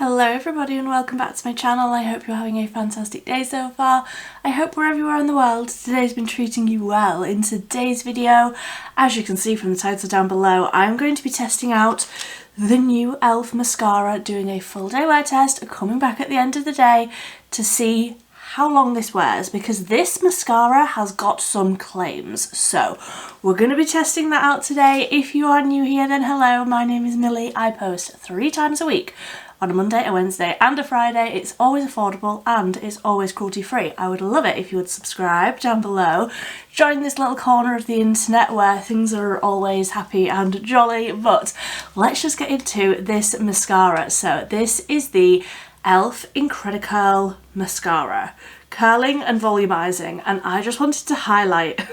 Hello everybody and welcome back to my channel. I hope you're having a fantastic day so far. I hope wherever you are in the world today's been treating you well. In today's video, as you can see from the title down below, I'm going to be testing out the new e.l.f. mascara, doing a full day wear test, coming back at the end of the day to see how long this wears, because this mascara has got some claims. So we're going to be testing that out today. If you are new here, then hello, my name is Millie. I post 3 times a week. On a Monday, a Wednesday and a Friday. It's always affordable and it's always cruelty free. I would love it if you would subscribe down below. Join this little corner of the internet where things are always happy and jolly. But let's just get into this mascara. So this is the e.l.f. INCREDICURL Mascara. Curling and volumizing. And I just wanted to highlight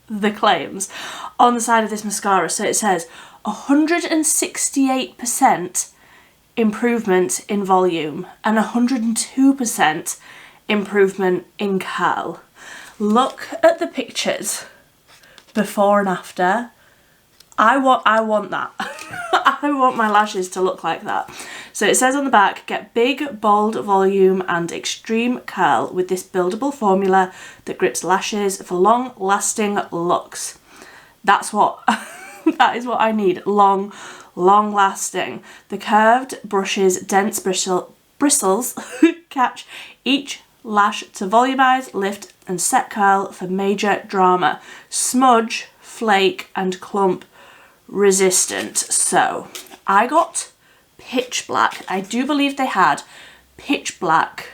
the claims on the side of this mascara. So it says 168% improvement in volume and 102% improvement in curl. Look at the pictures before and after. I want that. I want my lashes to look like that. So it says on the back, get big, bold volume and extreme curl with this buildable formula that grips lashes for long lasting looks. That's what that is what I need. Long lasting. The curved brushes dense bristles catch each lash to volumize, lift and set curl for major drama. Smudge, flake and clump resistant. So I got pitch black. I do believe they had pitch black,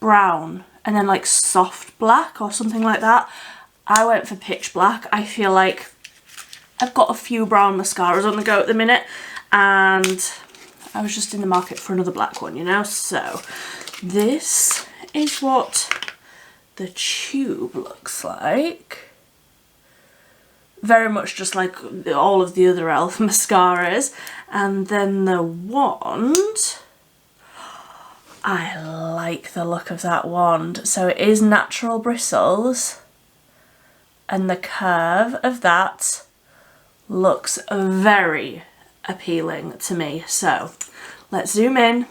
brown and then like soft black or something like that. I went for pitch black. I feel like I've got a few brown mascaras on the go at the minute and I was just in the market for another black one, you know. So this is what the tube looks like. Very much just like all of the other e.l.f. mascaras. And then the wand, I like the look of that wand. So it is natural bristles and the curve of that looks very appealing to me. So let's zoom in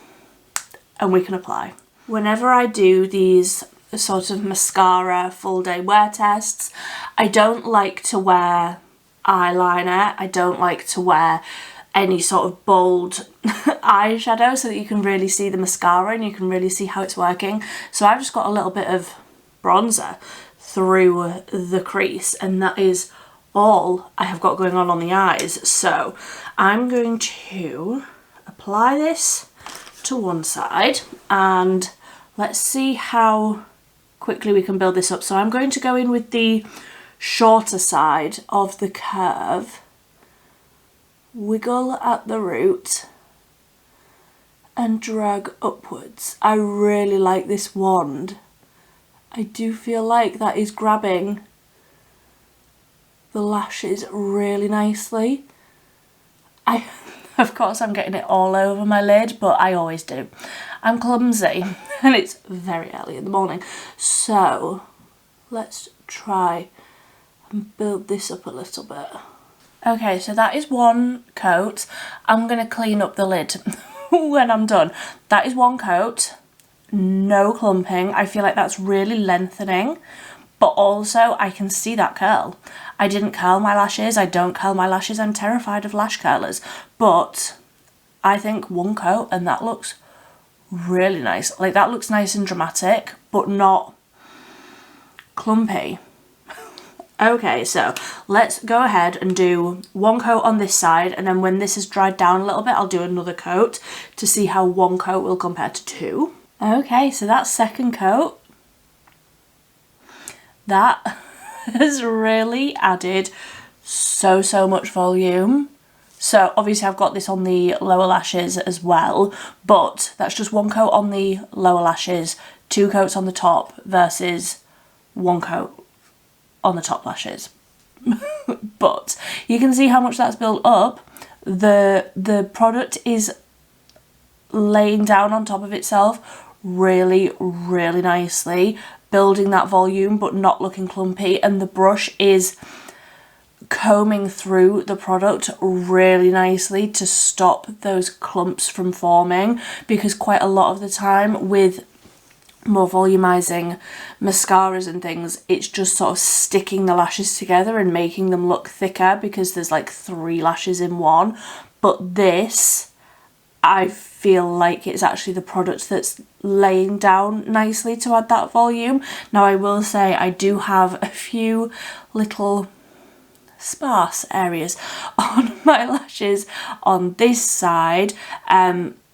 and we can apply. Whenever I do these sort of mascara full day wear tests, I don't like to wear eyeliner. I don't like to wear any sort of bold eyeshadow so that you can really see the mascara and you can really see how it's working. So I've just got a little bit of bronzer through the crease and that is all I have got going on the eyes. So I'm going to apply this to one side and let's see how quickly we can build this up. So I'm going to go in with the shorter side of the curve, wiggle at the root and drag upwards. I really like this wand. I do feel like that is grabbing the lashes really nicely. Of course I'm getting it all over my lid, but I always do. I'm clumsy and it's very early in the morning. So let's try and build this up a little bit. Okay, so that is one coat. I'm gonna clean up the lid when I'm done. That is one coat, no clumping. I feel like that's really lengthening. But also I can see that curl. I didn't curl my lashes. I don't curl my lashes. I'm terrified of lash curlers. But I think one coat and that looks really nice. Like that looks nice and dramatic, but not clumpy. Okay, so let's go ahead and do one coat on this side and then when this has dried down a little bit, I'll do another coat to see how one coat will compare to two. Okay, so that's second coat. That has really added so much volume. So obviously I've got this on the lower lashes as well, but that's just one coat on the lower lashes, 2 coats on the top versus 1 coat on the top lashes. But you can see how much that's built up. The product is laying down on top of itself really nicely, building that volume but not looking clumpy, and the brush is combing through the product really nicely to stop those clumps from forming, because quite a lot of the time with more volumizing mascaras and things, it's just sort of sticking the lashes together and making them look thicker because there's like 3 lashes in one. But this, I feel like it's actually the product that's laying down nicely to add that volume. Now I will say I do have a few little sparse areas on my lashes on this side,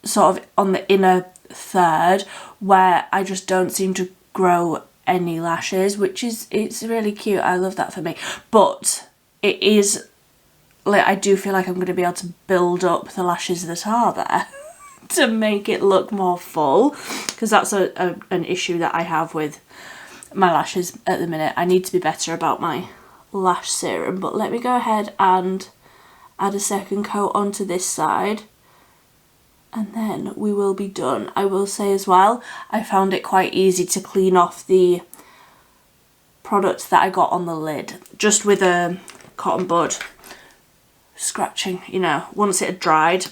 sort of on the inner third, where I just don't seem to grow any lashes, which is, it's really cute. I love that for me. But it is, like, I do feel like I'm going to be able to build up the lashes that are there to make it look more full, because that's an issue that I have with my lashes at the minute. I need to be better about my lash serum. But let me go ahead and add a second coat onto this side, and then we will be done. I will say as well, I found it quite easy to clean off the product that I got on the lid, just with a cotton bud, scratching, you know, once it had dried.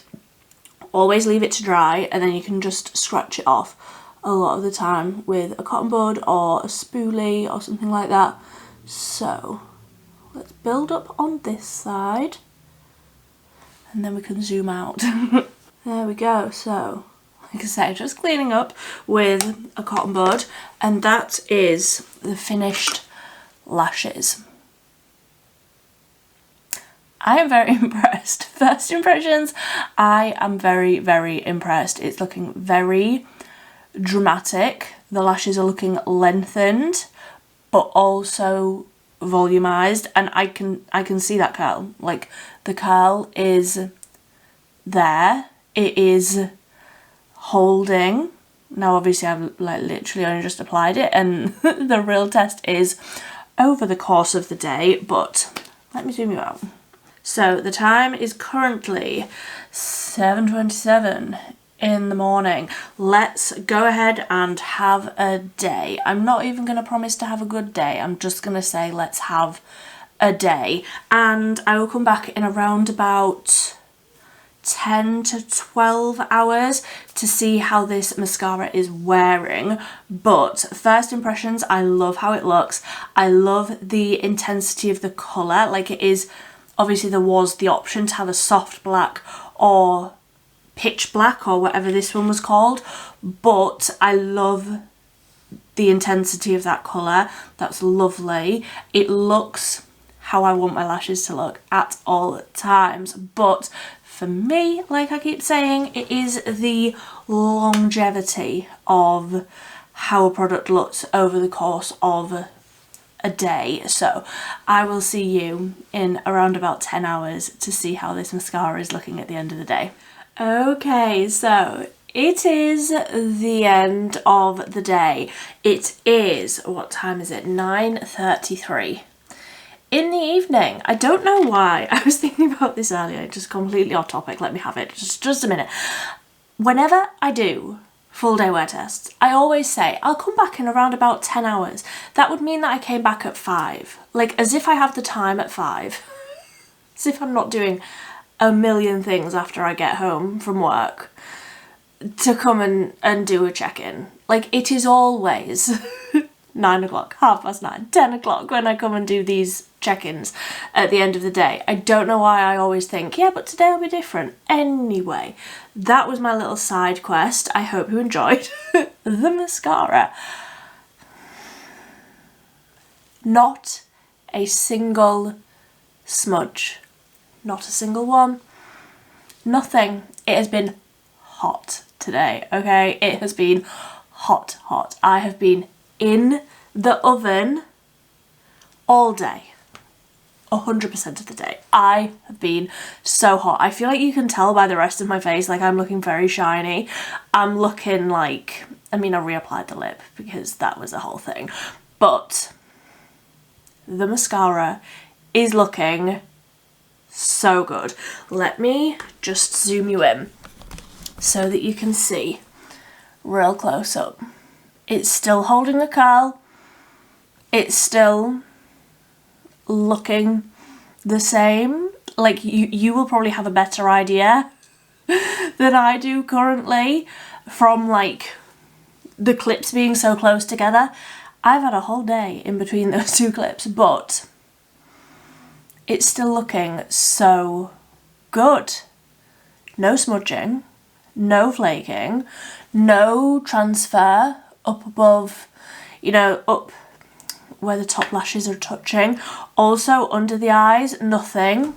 Always leave it to dry, and then you can just scratch it off a lot of the time with a cotton bud or a spoolie or something like that. So let's build up on this side, and then we can zoom out. There we go. So, like I say, just cleaning up with a cotton bud, and that is the finished lashes. I am very impressed. First impressions, I am very, very impressed. It's looking very dramatic. The lashes are looking lengthened, but also volumized, and I can see that curl. Like, the curl is there. It is holding. Now obviously I've like literally only just applied it, and the real test is over the course of the day. But let me zoom you out. So the time is currently 7:27 in the morning. Let's go ahead and have a day. I'm not even going to promise to have a good day. I'm just going to say let's have a day, and I will come back in around about 10 to 12 hours to see how this mascara is wearing. But first impressions, I love how it looks. I love the intensity of the colour. Like, it is, obviously there was the option to have a soft black or pitch black or whatever this one was called, but I love the intensity of that colour. That's lovely. It looks how I want my lashes to look at all times. But for me, like I keep saying, it is the longevity of how a product looks over the course of a day. So I will see you in around about 10 hours to see how this mascara is looking at the end of the day. Okay, so it is the end of the day. It is, what time is it? 9:33. In the evening. I don't know why. I was thinking about this earlier, just completely off topic. Let me have it. Just a minute. Whenever I do full day wear tests, I always say I'll come back in around about 10 hours. That would mean that I came back at 5. Like, as if I have the time at 5. As if I'm not doing a million things after I get home from work to come and do a check-in. Like, it is always 9 o'clock, 9:30, 10 o'clock when I come and do these check-ins at the end of the day. I don't know why I always think, yeah, but today will be different. Anyway, that was my little side quest. I hope you enjoyed the mascara. Not a single smudge. Not a single one. Nothing. It has been hot today, okay? It has been hot, hot. I have been in the oven all day, 100% of the day. I have been so hot. I feel like you can tell by the rest of my face, like, I'm looking very shiny. I'm looking like, I mean, I reapplied the lip because that was the whole thing, but the mascara is looking so good. Let me just zoom you in so that you can see real close up. It's still holding the curl. It's still looking the same. Like you will probably have a better idea than I do currently from like the clips being so close together. I've had a whole day in between those two clips, but it's still looking so good. No smudging, no flaking, no transfer up above, you know, up where the top lashes are touching. Also under the eyes, nothing.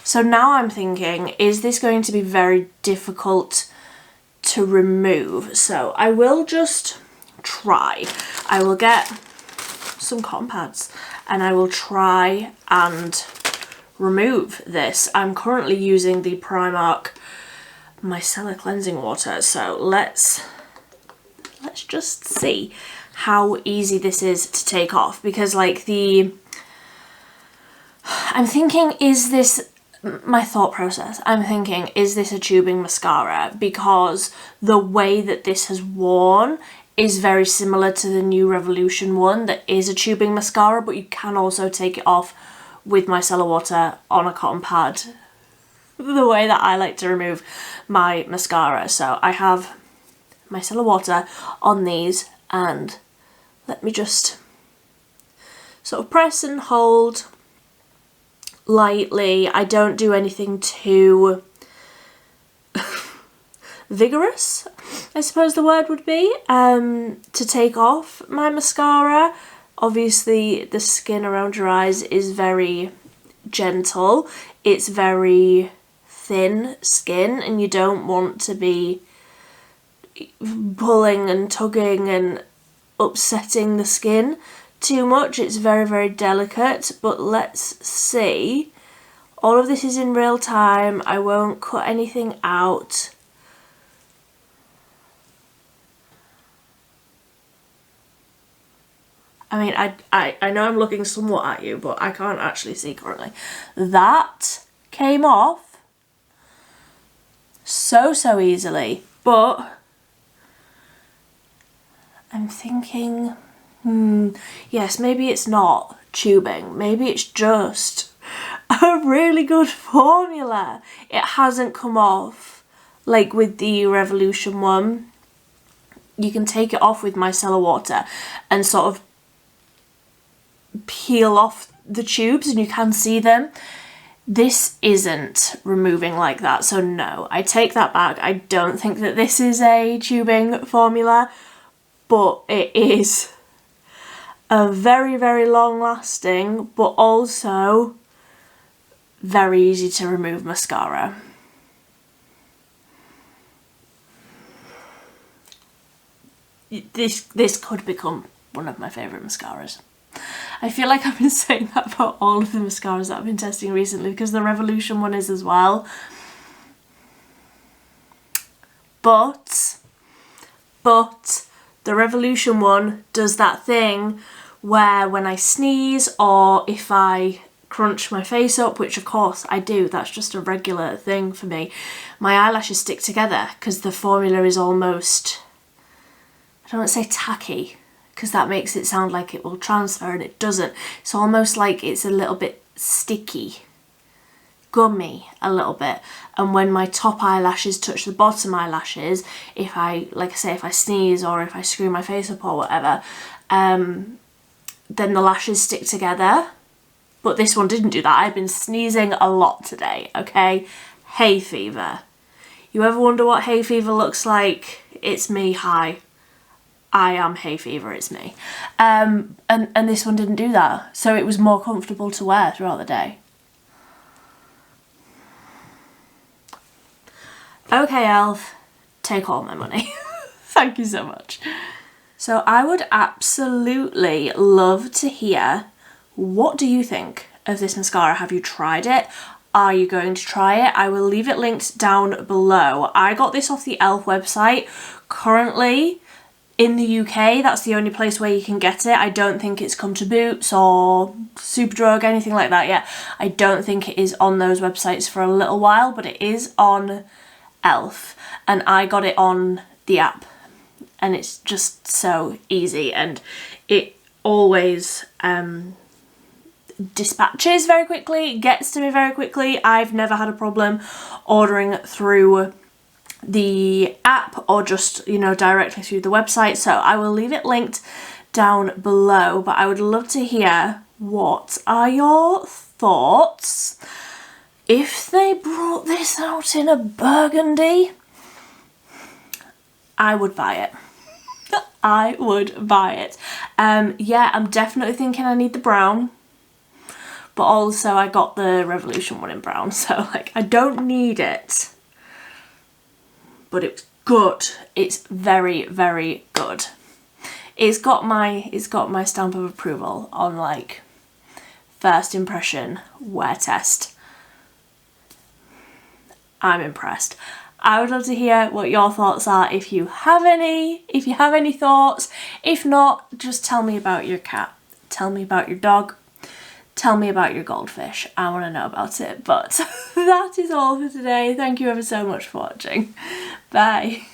So now I'm thinking, is this going to be very difficult to remove? So I will just try. I will get some cotton pads and I will try and remove this. I'm currently using the Primark Micellar Cleansing Water, so let's just see how easy this is to take off, because like I'm thinking, is this my thought process? I'm thinking, is this a tubing mascara? Because the way that this has worn is very similar to the new Revolution one that is a tubing mascara, but you can also take it off with micellar water on a cotton pad, the way that I like to remove my mascara. So I have micellar water on these, and let me just sort of press and hold lightly. I don't do anything too vigorous, I suppose the word would be, to take off my mascara. Obviously the skin around your eyes is very gentle. It's very thin skin and you don't want to be pulling and tugging and upsetting the skin too much. It's very, very delicate, but let's see. All of this is in real time. I won't cut anything out. I mean, I know I'm looking somewhat at you, but I can't actually see currently. That came off so easily, but I'm thinking, yes, maybe it's not tubing. Maybe it's just a really good formula. It hasn't come off like with the Revolution one. You can take it off with micellar water and sort of peel off the tubes and you can see them. This isn't removing like that, so no, I take that back. I don't think that this is a tubing formula, but it is a very, very long lasting, but also very easy to remove mascara. This could become one of my favourite mascaras. I feel like I've been saying that about all of the mascaras that I've been testing recently, because the Revolution one is as well. But the Revolution one does that thing where when I sneeze or if I crunch my face up, which of course I do, that's just a regular thing for me, my eyelashes stick together because the formula is almost, I don't want to say tacky, because that makes it sound like it will transfer and it doesn't. It's almost like it's a little bit sticky, gummy a little bit. And when my top eyelashes touch the bottom eyelashes, if I, like I say, if I sneeze or if I screw my face up or whatever, then the lashes stick together. But this one didn't do that. I've been sneezing a lot today, okay? Hay fever. You ever wonder what hay fever looks like? It's me, hi. I am hay fever, it's me. And this one didn't do that. So it was more comfortable to wear throughout the day. Okay, Elf, take all my money. Thank you so much. So I would absolutely love to hear, what do you think of this mascara? Have you tried it? Are you going to try it? I will leave it linked down below. I got this off the e.l.f. website. Currently, in the UK, that's the only place where you can get it. I don't think it's come to Boots or Superdrug, anything like that yet. I don't think it is on those websites for a little while, but it is on e.l.f. and I got it on the app, and it's just so easy, and it always dispatches very quickly, gets to me very quickly. I've never had a problem ordering through the app or just, you know, directly through the website, so I will leave it linked down below. But I would love to hear, what are your thoughts if they brought this out in a burgundy? I would buy it. I would buy it. Yeah, I'm definitely thinking I need the brown, but also I got the Revolution one in brown, so like I don't need it, but it's good. It's very, very good. It's got my stamp of approval on like first impression wear test. I'm impressed. I would love to hear what your thoughts are if you have any thoughts. If not, just tell me about your cat. Tell me about your dog. Tell me about your goldfish. I want to know about it. But that is all for today. Thank you ever so much for watching. Bye.